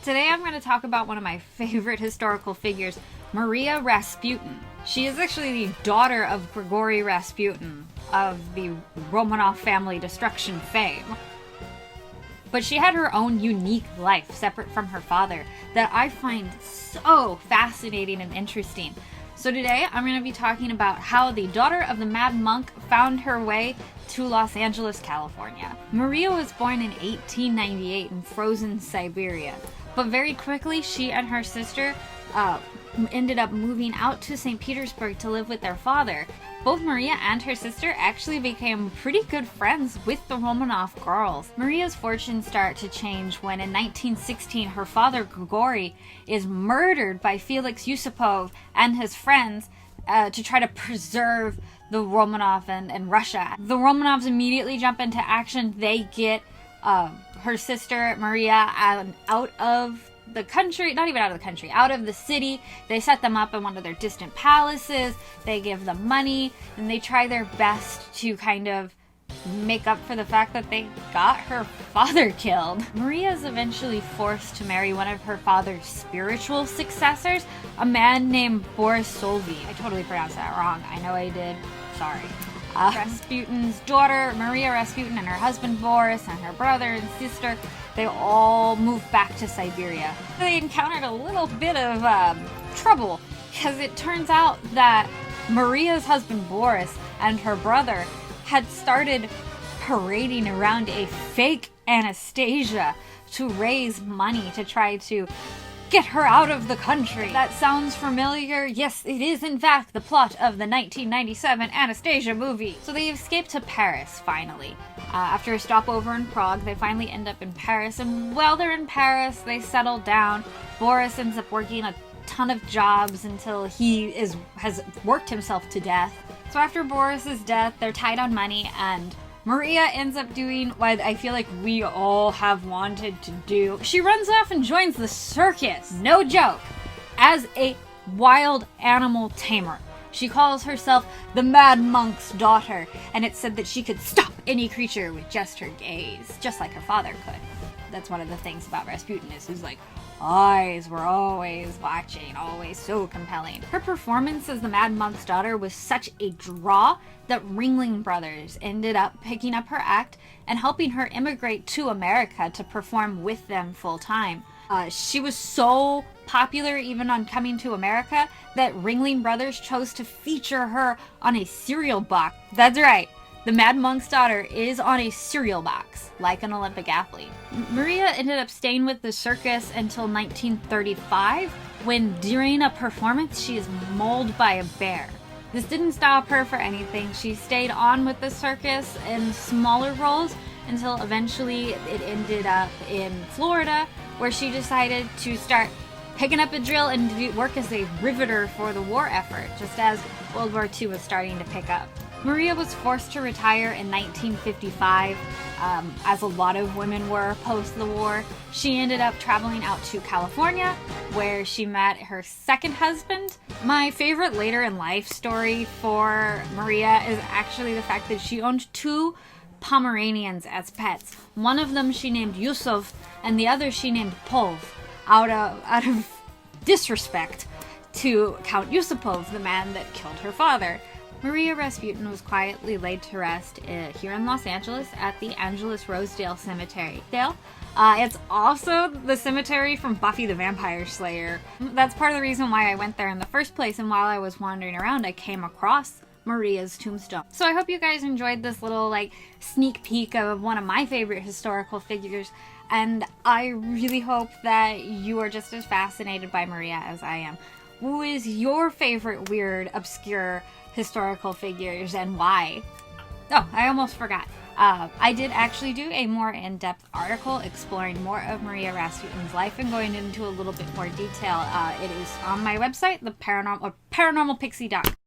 Today I'm going to talk about one of my favorite historical figures, Maria Rasputin. She is actually the daughter of Grigory Rasputin of the Romanov family destruction fame. But she had her own unique life separate from her father that I find so fascinating and interesting. So today I'm going to be talking about how the daughter of the Mad Monk found her way to Los Angeles, California. Maria was born in 1898 in frozen Siberia, but very quickly she and her sister ended up moving out to St. Petersburg to live with their father. Both Maria and her sister actually became pretty good friends with the Romanov girls. Maria's fortunes start to change when in 1916 her father Grigory is murdered by Felix Yusupov and his friends to try to preserve the Romanov and Russia. The Romanovs immediately jump into action. They get her sister Maria out of the country, not even out of the country, out of the city. They set them up in one of their distant palaces. They give them money, and they try their best to kind of make up for the fact that they got her father killed. Maria is eventually forced to marry one of her father's spiritual successors, a man named Boris Solvay. I totally pronounced that wrong. I know I did. Sorry. Rasputin's daughter, Maria Rasputin, and her husband Boris, and her brother and sister, they all moved back to Siberia. They encountered a little bit of trouble, because it turns out that Maria's husband Boris and her brother had started parading around a fake Anastasia to raise money to try to get her out of the country. That sounds familiar? Yes, it is in fact the plot of the 1997 Anastasia movie. So they escape to Paris, finally. After a stopover in Prague, they finally end up in Paris, and while they're in Paris, they settle down. Boris ends up working a ton of jobs until he has worked himself to death. So after Boris's death, they're tight on money, and Maria ends up doing what I feel like we all have wanted to do. She runs off and joins the circus, no joke, as a wild animal tamer. She calls herself the Mad Monk's daughter, and it's said that she could stop any creature with just her gaze, just like her father could. That's one of the things about Rasputin is his eyes were always watching, always so compelling. Her performance as the Mad Monk's daughter was such a draw that Ringling Brothers ended up picking up her act and helping her immigrate to America to perform with them full time. She was so popular even on coming to America that Ringling Brothers chose to feature her on a cereal box. That's right. The Mad Monk's daughter is on a cereal box, like an Olympic athlete. Maria ended up staying with the circus until 1935, when during a performance she is mauled by a bear. This didn't stop her for anything. She stayed on with the circus in smaller roles until eventually it ended up in Florida, where she decided to start picking up a drill and work as a riveter for the war effort, just as World War II was starting to pick up. Maria was forced to retire in 1955, as a lot of women were post the war. She ended up traveling out to California, where she met her second husband. My favorite later in life story for Maria is actually the fact that she owned two Pomeranians as pets. One of them she named Yusuf, and the other she named Pov, out of disrespect to Count Yusupov, the man that killed her father. Maria Rasputin was quietly laid to rest here in Los Angeles at the Angeles Rosedale Cemetery. It's also the cemetery from Buffy the Vampire Slayer. That's part of the reason why I went there in the first place, and while I was wandering around, I came across Maria's tombstone. So I hope you guys enjoyed this little sneak peek of one of my favorite historical figures, and I really hope that you are just as fascinated by Maria as I am. Who is your favorite weird, obscure historical figures and why? Oh, I almost forgot. I did actually do a more in-depth article exploring more of Maria Rasputin's life and going into a little bit more detail. It is on my website, the paranormalpixie.com.